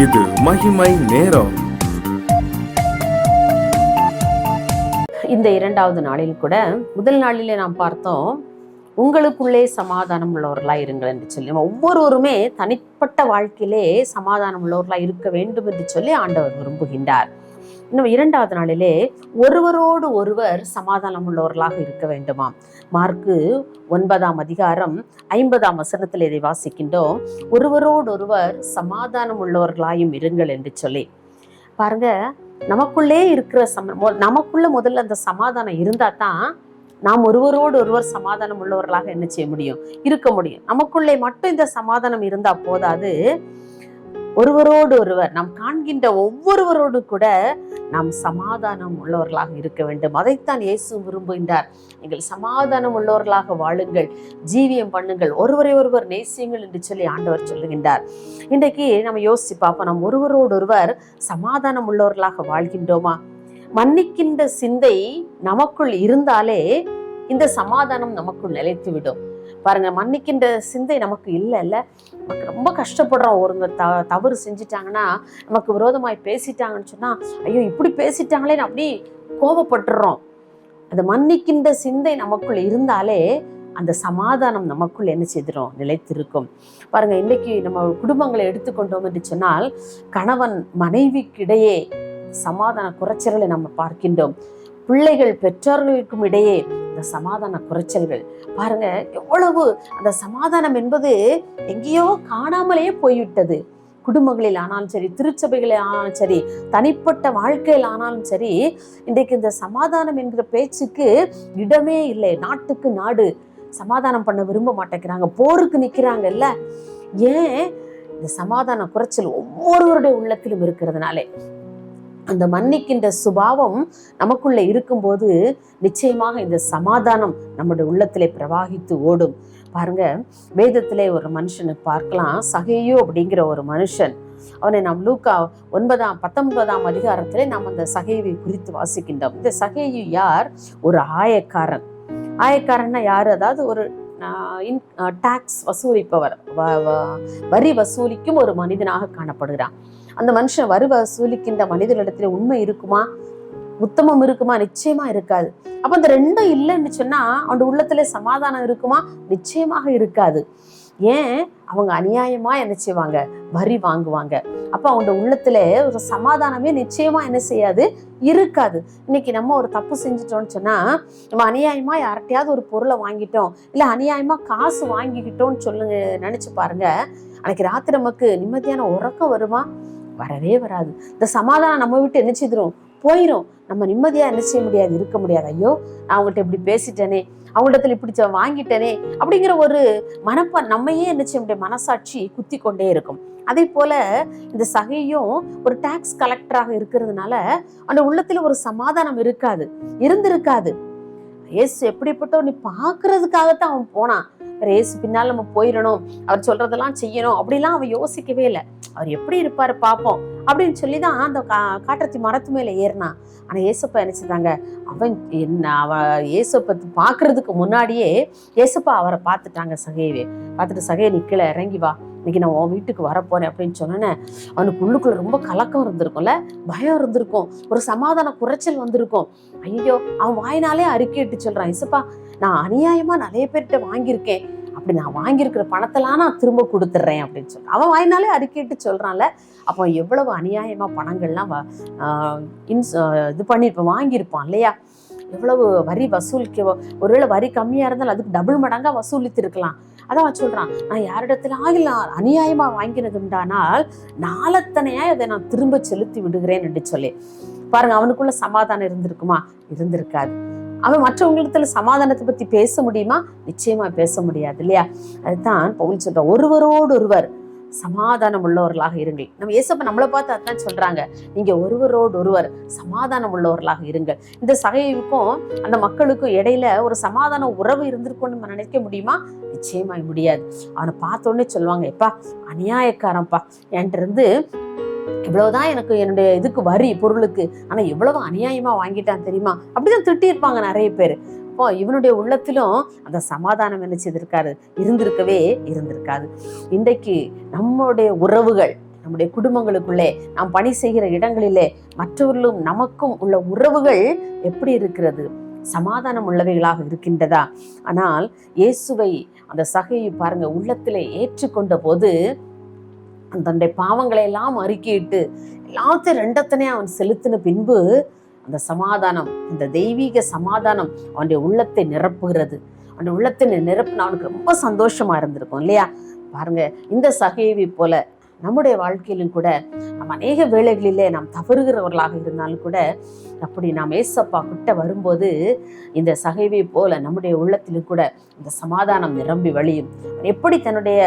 இது மகிமை நேரம். இந்த இரண்டாவது நாளில் கூட முதல் நாளிலே நாம் பார்த்தோம், உங்களுக்குள்ளே சமாதானம் உள்ளவர்களாக இருங்கள் என்று சொல்லி. ஒவ்வொருவருமே தனிப்பட்ட வாழ்க்கையிலே சமாதானம் உள்ளவர்களாக இருக்க வேண்டும் என்று சொல்லி ஆண்டவர் விரும்புகின்றார். இன்னும் இரண்டாவது நாளிலே ஒருவரோடு ஒருவர் சமாதானம் உள்ளவர்களாக இருக்க வேண்டுமாம். மார்க்கு 9ஆம் அதிகாரம் 50ஆம் வசனத்தில் இதை வாசிக்கின்றோம். ஒருவரோடு ஒருவர் சமாதானம் உள்ளவர்களாயும் இருங்கள் என்று சொல்லி. பாருங்க, நமக்குள்ளே இருக்கிற நமக்குள்ள முதல்ல அந்த சமாதானம் இருந்தா தான் நாம் ஒருவரோடு ஒருவர் சமாதானம் உள்ளவர்களாக என்ன செய்ய முடியும், இருக்க முடியும். நமக்குள்ளே மட்டும் இந்த சமாதானம் இருந்தா போதாது, ஒருவரோடு ஒருவர் நாம் காண்கின்ற ஒவ்வொருவரோடு கூட நாம் சமாதானம் உள்ளவர்களாக இருக்க வேண்டும். அதைத்தான் இயேசு விரும்புகின்றார். நீங்கள் சமாதானம் உள்ளவர்களாக வாழுங்கள், ஜீவியம் பண்ணுங்கள், ஒருவரை ஒருவர் நேசியுங்கள் என்று சொல்லி ஆண்டவர் சொல்லுகின்றார். இன்றைக்கு நம்ம யோசிச்சு பார்ப்போம், நாம் ஒருவரோடு ஒருவர் சமாதானம் உள்ளவர்களாக வாழ்கின்றோமா? மன்னிக்கின்ற சிந்தை நமக்குள் இருந்தாலே இந்த சமாதானம் நமக்குள் நிலைத்து விடும். பாருங்க, மன்னிக்கின்ற சிந்தை நமக்கு இல்லைல்ல, நமக்கு ரொம்ப கஷ்டப்படுறோம். ஒருங்க தவறு செஞ்சிட்டாங்கன்னா, நமக்கு விரோதமாய் பேசிட்டாங்கன்னு சொன்னா, ஐயோ இப்படி பேசிட்டாங்களே அப்படி கோபப்பட்டுறோம். அந்த மன்னிக்கின்ற சிந்தை நமக்குள் இருந்தாலே அந்த சமாதானம் நமக்குள் என்ன செய்திடும், நிலைத்திருக்கும். பாருங்க, இன்னைக்கு நம்ம குடும்பங்களை எடுத்துக்கொண்டோம் என்று சொன்னால், கணவன் மனைவிக்கிடையே சமாதான குறைச்சல்களை நம்ம பார்க்கின்றோம். பிள்ளைகள் பெற்றோர்களுக்கும் இடையே இந்த சமாதான குறைச்சல்கள் பாருங்க, எவ்வளவு அந்த சமாதானம் என்பது எங்கேயோ காணாமலே போய்விட்டது. குடும்பங்களில் ஆனாலும் சரி, திருச்சபைகளில் ஆனாலும் சரி, தனிப்பட்ட வாழ்க்கையில் ஆனாலும் சரி, இன்றைக்கு இந்த சமாதானம் என்கிற பேச்சுக்கு இடமே இல்லை. நாட்டுக்கு நாடு சமாதானம் பண்ண விரும்ப மாட்டேங்கிறாங்க, போருக்கு நிற்கிறாங்கல்ல. ஏன்? இந்த சமாதான குறைச்சல் ஒவ்வொருவருடைய உள்ளத்திலும் இருக்கிறதுனாலே. அந்த மன்னிக்கின்ற சுபாவம் நமக்குள்ள இருக்கும்போது நிச்சயமாக இந்த சமாதானம் நம்முடைய உள்ளத்திலே பிரவாகித்து ஓடும். பாருங்க, வேதத்திலே ஒரு மனுஷனை பார்க்கலாம், சகேயு அப்படிங்கிற ஒரு மனுஷன். அவனை நாம் லூக்கா 19ஆம் அதிகாரத்திலே நாம் அந்த சகேயுவை குறித்து வாசிக்கின்றோம். இந்த சகேயு யார்? ஒரு ஆயக்காரன். ஆயக்காரன்னா யாரு? அதாவது ஒரு டாக்ஸ் வசூலிப்பவர், வரி வசூலிக்கும் ஒரு மனிதனாக காணப்படுகிறான். அந்த மனுஷன் வரி வசூலிக்கின்ற மனிதனிடத்துல உண்மை இருக்குமா, உத்தமம் இருக்குமா? நிச்சயமா இருக்காது. அப்ப அந்த ரெண்டும் இல்லைன்னு சொன்னா அவன் உள்ளத்துல சமாதானம் இருக்குமா? நிச்சயமாக இருக்காது. ஏன்? அவங்க அநியாயமா என்ன செய்வாங்க, வரி வாங்குவாங்க. அப்ப அவங்க உள்ளத்துல ஒரு சமாதானமே நிச்சயமா என்ன செய்யாது, இருக்காது. இன்னைக்கு நம்ம ஒரு தப்பு செஞ்சிட்டோம்னு சொன்னா, நம்ம அநியாயமா யார்கிட்டயாவது ஒரு பொருளை வாங்கிட்டோம், இல்ல அநியாயமா காசு வாங்கிக்கிட்டோம்னு சொல்லுங்க, நினைச்சு பாருங்க, அன்னைக்கு ராத்திரி நமக்கு நிம்மதியான உறக்கம் வருமா? வரவே வராது. இந்த சமாதானம் நம்ம விட்டு என்ன செய்திரும், போயிரும். நம்ம நிம்மதியா என்ன செய்ய முடியாது, இருக்க முடியாது. ஐயோ, நான் அவங்கள்ட்ட இப்படி பேசிட்டேனே, அவங்கள்ட்ட இப்படி வாங்கிட்டேனே அப்படிங்கிற ஒரு நம்மையே என்ன செய்ய முடியாது, மனசாட்சி குத்தி கொண்டே இருக்கும். அதே போல இந்த சகையும் ஒரு டாக்ஸ் கலெக்டராக இருக்கிறதுனால அந்த உள்ளத்துல ஒரு சமாதானம் இருந்திருக்காது. இயேசு எப்படிப்பட்டவர், நீ பாக்குறதுக்காகத்தான் அவன் போனான். இயேசு பின்னால் நம்ம போயிடணும், அவர் சொல்றதெல்லாம் செய்யணும் அப்படிலாம் அவன் யோசிக்கவே இல்லை. அவர் எப்படி இருப்பாரு பாப்போம் அப்படின்னு சொல்லிதான் அந்த காட்டுறத்தி மரத்து மேல ஏறினான். ஆனா ஏசப்பா நினைச்சிருந்தாங்க, ஏசப்பா பாக்குறதுக்கு முன்னாடியே ஏசப்பா அவரை பார்த்துட்டாங்க. சகையவே பார்த்துட்டு, சகையை நீ கீழே இறங்கி வா, இன்னைக்கு நான் உன் வீட்டுக்கு வரப்போறேன் அப்படின்னு சொன்னேன்னு அவனுக்கு உள்ளுக்குள்ள ரொம்ப கலக்கம் இருந்திருக்கும்ல, பயம் இருந்திருக்கும், ஒரு சமாதான குறைச்சல் வந்திருக்கும். ஐயோ, அவன் வாயினாலே அறிக்கையிட்டு சொல்றான், ஏசப்பா நான் அநியாயமா நிறைய பேர்கிட்ட வாங்கியிருக்கேன், அப்படி நான் வாங்கியிருக்கிற பணத்தெல்லாம் நான் திரும்ப கொடுத்துட்றேன் அப்படின்னு சொல்றான். அவன் வாயினாலே அறிக்கையிட்டு சொல்றான்ல. அப்போ எவ்வளவு அநியாயமா பணங்கள்லாம் இது பண்ணிருப்பான், வாங்கியிருப்பான் இல்லையா? எவ்வளவு வரி வசூலிக்க, ஒருவேளை வரி கம்மியா இருந்தாலும் அதுக்கு டபுள் மடங்கா வசூலித்து இருக்கலாம். அதான் சொல்றான், நான் யாரிடத்துல அநியாயமா வாங்கினது உண்டானால் நாளத்தனையா அதை நான் திரும்ப செலுத்தி விடுகிறேன் என்று சொல்லி. பாருங்க, அவனுக்குள்ள சமாதானம் இருந்திருக்குமா? இருந்திருக்காது. அவன் மற்றவங்களிடத்துல சமாதானத்தை பத்தி பேச முடியுமா? நிச்சயமா பேச முடியாது இல்லையா? அதுதான் பவுல் சொல்ற, ஒருவரோடு ஒருவர் சமாதானம் உள்ளவர்களாக இருங்கள். நம்ம ஏசப்பா நம்மளை பார்த்து அதான் சொல்றாங்க, நீங்க ஒருவரோடு ஒருவர் சமாதானம் உள்ளவர்களாக இருங்கள். இந்த சகைவுக்கும் அந்த மக்களுக்கும் இடையில ஒரு சமாதான உறவு இருந்திருக்கும்னு நம்ம நினைக்க முடியுமா? நிச்சயமா முடியாது. அவனை பார்த்தோன்னே சொல்லுவாங்க, எப்பா அநியாயக்காரன்ப்பா, என்கிட்ட இருந்து இவ்வளவுதான் எனக்கு என்னுடைய இதுக்கு வரி பொருளுக்கு, ஆனா எவ்வளவு அநியாயமா வாங்கிட்டான் தெரியுமா, அப்படிதான் திட்டி இருப்பாங்க நிறைய பேர். அப்போ இவனுடைய உள்ளத்திலும் அந்த சமாதானம் என்ன செய்திருக்காரு, இருந்திருக்காது. இன்றைக்கு நம்முடைய உறவுகள், நம்முடைய குடும்பங்களுக்குள்ளே, நாம் பணி செய்கிற இடங்களிலே மற்றவர்களும் நமக்கும் உள்ள உறவுகள் எப்படி இருக்கிறது? சமாதானம் உள்ளவைகளாக இருக்கின்றதா? ஆனால் இயேசுவை அந்த சகையை பாருங்க, உள்ளத்திலே ஏற்றுக்கொண்ட போது தன்னுடைய பாவங்களை எல்லாம் அறிக்கையிட்டு எல்லாத்தையும் ரெண்டத்தனே அவன் செலுத்தின பின்பு அந்த சமாதானம், அந்த தெய்வீக சமாதானம் அவனுடைய உள்ளத்தை நிரப்புகிறது. அவனுடைய உள்ளத்தை நிரப்புன அவனுக்கு ரொம்ப சந்தோஷமா இருந்திருக்கும் இல்லையா? பாருங்க, இந்த சகையை போல நம்முடைய வாழ்க்கையிலும் கூட நம்ம அநேக வேளைகளிலே நாம் தவறுகிறவர்களாக இருந்தாலும் கூட, அப்படி நாம் ஏசப்பா கிட்ட வரும்போது இந்த சகைவை போல நம்முடைய உள்ளத்திலும் கூட இந்த சமாதானம் நிரம்பி வழியும். எப்படி தன்னுடைய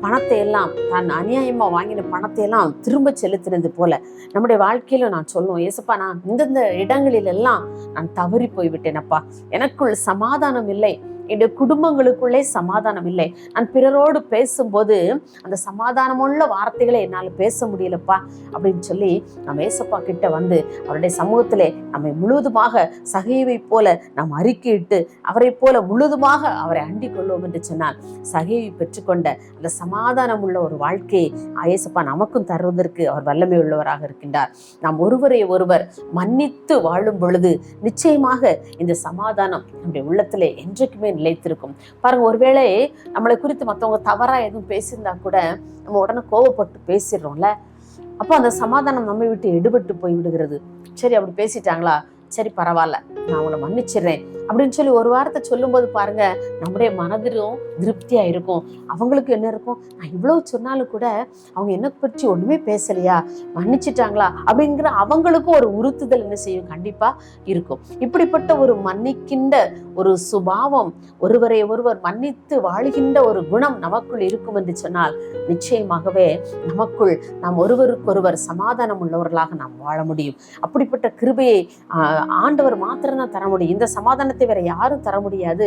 பணத்தை எல்லாம், தான் அநியாயமா வாங்கின பணத்தை எல்லாம் திரும்ப செலுத்தினது போல நம்முடைய வாழ்க்கையில நான் சொல்லுவோம், ஏசப்பா நான் இந்தந்த இடங்களில் எல்லாம் நான் தவறி போய்விட்டேனப்பா, எனக்குள் சமாதானம் இல்லை, என்னுடைய குடும்பங்களுக்குள்ளே சமாதானம் இல்லை, நான் பிறரோடு பேசும்போது அந்த சமாதானமுள்ள வார்த்தைகளை என்னால் பேச முடியலப்பா அப்படின்னு சொல்லி நம்ம ஏசப்பா கிட்ட வந்து அவருடைய சமூகத்திலே நம்மை முழுவதுமாக சகையை போல நாம் அறிக்கையிட்டு அவரை போல முழுவதுமாக அவரை அண்டிக் கொள்வோம் என்று சொன்னால், சகையை பெற்றுக்கொண்ட அந்த சமாதானம் உள்ள ஒரு வாழ்க்கையை ஏசப்பா நமக்கும் தருவதற்கு அவர் வல்லமை உள்ளவராக இருக்கின்றார். நாம் ஒருவரை ஒருவர் மன்னித்து வாழும் பொழுது நிச்சயமாக இந்த சமாதானம் நம்முடைய உள்ளத்திலே என்றைக்குமே நிலைத்திருக்கும். பாருங்க, ஒருவேளை நம்மளை குறித்து மற்றவங்க தவறா எதுவும் பேசியிருந்தா கூட நம்ம உடனே கோவப்பட்டு பேசிடுறோம்ல, அப்போ அந்த சமாதானம் நம்மை விட்டு எடுபட்டு போய் விடுகிறது. சரி, அப்படி பேசிட்டாங்களா, சரி பரவாயில்ல, நான் அவங்கள மன்னிச்சிடுறேன் அப்படின்னு சொல்லி ஒரு வார்த்தை சொல்லும்போது பாருங்க, நம்முடைய மனதிலும் திருப்தியா இருக்கும். அவங்களுக்கு என்ன இருக்கும், நான் இவ்வளவு சொன்னாலும் கூட அவங்க என்ன பற்றி ஒண்ணுமே பேசலையா, மன்னிச்சிட்டாங்களா அப்படிங்கிற அவங்களுக்கும் ஒரு உறுத்துதல் என்ன செய்யும், கண்டிப்பா இருக்கும். இப்படிப்பட்ட ஒரு மன்னிக்கின்ற ஒரு சுபாவம், ஒருவரை ஒருவர் மன்னித்து வாழுகின்ற ஒரு குணம் நமக்குள் இருக்கும் என்று சொன்னால், நிச்சயமாகவே நமக்குள் நாம் ஒருவருக்கொருவர் சமாதானம் உள்ளவர்களாக நாம் வாழ முடியும். அப்படிப்பட்ட கிருபையை ஆண்டவர் மாத்திரம்தான் தர முடியும். இந்த சமாதானத்தை வேற யாரும் தர முடியாது.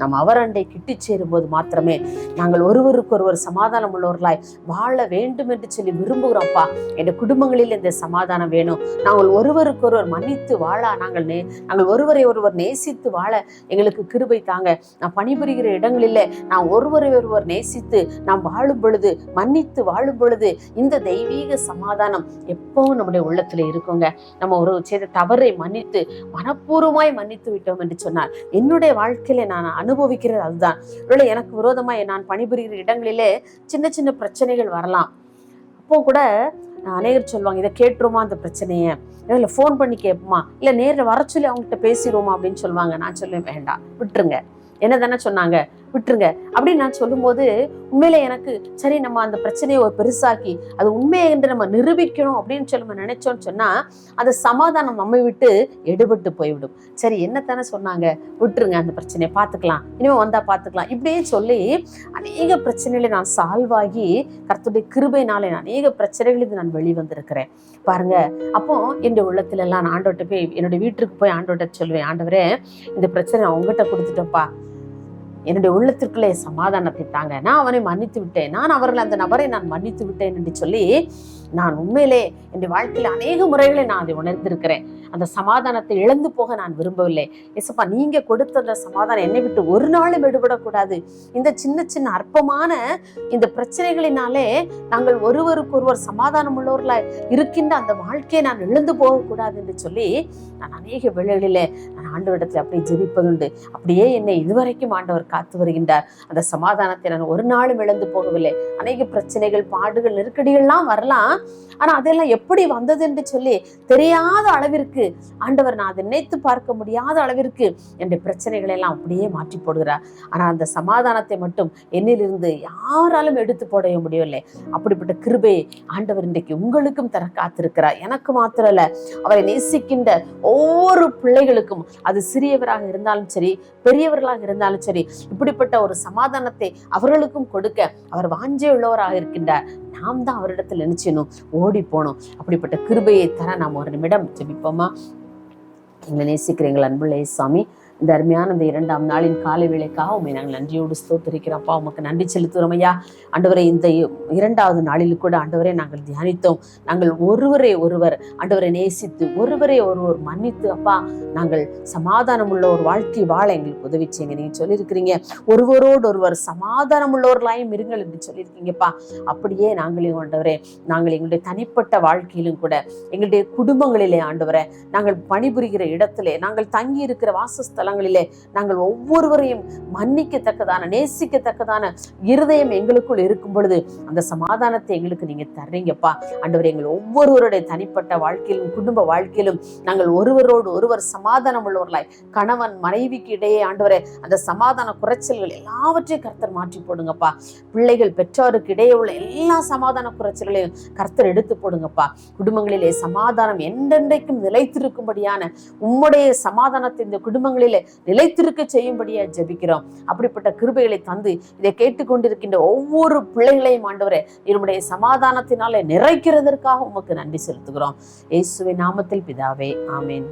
நாம் அவர் அண்டை கிட்டி சேரும் போது மாத்திரமே நாங்கள் ஒருவருக்கொருவர் சமாதானம் உள்ளவர்களாய் வாழ வேண்டும் என்று சொல்லி விரும்புகிறோம்ப்பா. என் குடும்பங்களில் இந்த சமாதானம் வேணும். நாங்கள் ஒருவருக்கொருவர் மன்னித்து வாழ, நாங்கள் ஒருவரை ஒருவர் நேசித்து வாழ எங்களுக்கு கிருபை தாங்க. நான் பணிபுரிகிற இடங்களில் நான் ஒருவரை ஒருவர் நேசித்து நாம் வாழும் பொழுது, மன்னித்து வாழும் பொழுது இந்த தெய்வீக சமாதானம் எப்பவும் நம்முடைய உள்ளத்துல இருக்குங்க. நம்ம ஒரு செய்த தவறை மன்னித்து மனப்பூர்வமாய் மன்னித்து விட்டோம் என்று சொன்னால், என்னுடைய வாழ்க்கையில நான் அனுபவிக்கிறது அதுதான். ஒருவேளை எனக்கு விரோதமாய் நான் பணிபுரிகிற இடங்களிலே சின்ன சின்ன பிரச்சனைகள் வரலாம். அப்போ கூட அநேகர் சொல்லுவாங்க, இதை கேட்டுருமா அந்த பிரச்சனையை, இல்லை ஃபோன் பண்ணி கேட்போமா, இல்லை நேரில் வர சொல்லி அவங்ககிட்ட பேசிடுவோமா அப்படின்னு சொல்லுவாங்க. நான் சொல்லுவேன், வேண்டாம், விட்டுருங்க, என்ன தானே சொன்னாங்க, விட்டுருங்க அப்படின்னு நான் சொல்லும்போது உண்மையில எனக்கு சரி, நம்ம அந்த பிரச்சனையை ஒரு பெருசாக்கி அது உண்மையை என்று நம்ம நிரூபிக்கணும் அப்படின்னு சொல்லி நம்ம நினைச்சோம்னு சொன்னா அந்த சமாதானம் நம்மை விட்டு எடுபட்டு போய்விடும். சரி, என்னத்தானே சொன்னாங்க, விட்டுருங்க, அந்த பிரச்சனையை பார்த்துக்கலாம், இனிமே வந்தா பார்த்துக்கலாம், இப்படியே சொல்லி அநேக பிரச்சனைகளை நான் சால்வ் ஆகி கர்த்தருடைய கிருபையினாலே அநேக பிரச்சனைகளுக்கு நான் வெளிவந்திருக்கிறேன் பாருங்க. அப்போ என்னுடைய உள்ளத்துல எல்லாம் நான் ஆண்டவர்கிட்ட போய், என்னுடைய வீட்டுக்கு போய் ஆண்டவர்கிட்ட சொல்லுவேன், ஆண்டவரே இந்த பிரச்சனை உங்ககிட்ட கொடுத்துட்டோம்ப்பா, என்னுடைய உள்ளத்திற்குள்ளே சமாதானத்தை தாங்க, நான் அவனை மன்னித்து விட்டேன், நான் அவர்கள் அந்த நபரை நான் மன்னித்து விட்டேன் என்று சொல்லி நான் உண்மையிலே என்னுடைய வாழ்க்கையில அநேக முறைகளை நான் அதை உணர்ந்திருக்கிறேன். அந்த சமாதானத்தை இழந்து போக நான் விரும்பவில்லை. ஏசப்பா, நீங்க கொடுத்த அந்த சமாதானம் என்னை விட்டு ஒரு நாளும் விடுபடக்கூடாது. இந்த சின்ன சின்ன அற்பமான இந்த பிரச்சனைகளினாலே நாங்கள் ஒருவருக்கொருவர் சமாதானம் உள்ளவர்களா இருக்கின்ற அந்த வாழ்க்கையை நான் இழந்து போகக்கூடாது என்று சொல்லி நான் அநேக வேளைகளிலே நான் ஆண்டவரிடத்தில் அப்படியே ஜெபிப்பதுண்டு. அப்படியே என்னை இதுவரைக்கும் ஆண்டவர் காத்து வருகின்றார். அந்த சமாதானத்தை நான் ஒரு நாளும் இழந்து போகவில்லை. அநேக பிரச்சனைகள், பாடுகள், நெருக்கடிகள்லாம் வரலாம். ஆனா அதெல்லாம் எப்படி வந்தது என்று சொல்லி தெரியாத அளவிற்கு ஆண்டவர், நான் அதை நினைத்து பார்க்க முடியாத அளவிற்கு என்னுடைய பிரச்சனைகளை எல்லாம் அப்படியே மாற்றி போடுகிறார். ஆனா அந்த சமாதானத்தை மட்டும் என்னிலிருந்து யாராலும் எடுத்து போட முடியவில்லை. அப்படிப்பட்ட கிருபையை ஆண்டவர் இன்றைக்கு உங்களுக்கும் தர காத்திருக்கிறார். எனக்கு மாத்திரம் இல்ல, அவரை நேசிக்கின்ற ஒவ்வொரு பிள்ளைகளுக்கும், அது சிறியவராக இருந்தாலும் சரி, பெரியவர்களாக இருந்தாலும் சரி, இப்படிப்பட்ட ஒரு சமாதானத்தை அவர்களுக்கும் கொடுக்க அவர் வாஞ்சை உள்ளவராக இருக்கின்றார். நாம் தான் அவரிடத்தில் நினைச்சணும், ஓடி போனோம். அப்படிப்பட்ட கிருபையை தர நாம் ஒரு நிமிடம் ஜெபிப்போமா? எங்களை நேசிக்கிறீங்கள் அன்புள்ள இயேசுவே, இந்த அருமையான இந்த 2ஆம் நாளின் காலை வேளைக்காக உண்மை நாங்கள் நன்றியோடு ஸ்தோத்திரிக்கிறோம்ப்பா. உமக்கு நன்றி செலுத்துகிறோம் ஐயா. ஆண்டவரே, இந்த 2வது நாளில் கூட ஆண்டவரே நாங்கள் தியானித்தோம். நாங்கள் ஒருவரை ஒருவர் ஆண்டவரை நேசித்து, ஒருவரை ஒருவர் மன்னித்து அப்பா நாங்கள் சமாதானம் உள்ள ஒரு வாழ்க்கை வாழ எங்களுக்கு உதவி செய்யுங்க. நீங்க சொல்லியிருக்கிறீங்க, ஒருவரோடு ஒருவர் சமாதானம் உள்ளவர்களாயும் இருங்கள் என்று சொல்லியிருக்கீங்கப்பா. அப்படியே நாங்களையும் ஆண்டவரே, நாங்கள் எங்களுடைய தனிப்பட்ட வாழ்க்கையிலும் கூட, எங்களுடைய குடும்பங்களிலே ஆண்டவரே, நாங்கள் பணிபுரிகிற இடத்திலே, நாங்கள் தங்கி இருக்கிற வாசஸ்தலங்களிலே நாங்கள் ஒவ்வொருவரையும் மன்னிக்கத்தக்கதான, நேசிக்கத்தக்கதான இருதயம் எங்களுக்குள் இருக்கும் பொழுது அந்த சமாதானத்தை எங்களுக்கு நீங்க தர்றீங்கப்பா. ஆண்டவரே, எங்கள் ஒவ்வொருவருடைய தனிப்பட்ட வாழ்க்கையிலும் குடும்ப வாழ்க்கையிலும் நாங்கள் ஒருவரோடு ஒருவர் சமாதானம் உள்ளவர்களாய், கணவன் மனைவிக்கு இடையே ஆண்டவரே அந்த சமாதான குறைச்சல்கள் எல்லாவற்றையும் கர்த்தர் மாற்றி போடுங்கப்பா. பிள்ளைகள் பெற்றோருக்கு இடையே உள்ள எல்லா சமாதான குறைச்சல்களையும் கர்த்தர் எடுத்து போடுங்கப்பா. குடும்பங்களிலே சமாதானம் என்றென்றைக்கும் நிலைத்திருக்கும்படியான உம்முடைய சமாதானத்தை இந்த குடும்பங்களிலே நிலைத்திருக்க செய்யும்படியா ஜெபிக்கிறோம். அப்படிப்பட்ட கிருபைகளை தந்து இதை கேட்டுக்கொண்டிருக்கின்ற ஒவ்வொரு பிள்ளைகளையும் ஆண்டவரே என்னுடைய சமாதானத்தினாலே நிறைக்கிறதற்காக உமக்கு நன்றி செலுத்துகிறோம். இயேசுவின் நாமத்தில் பிதாவே, ஆமென்.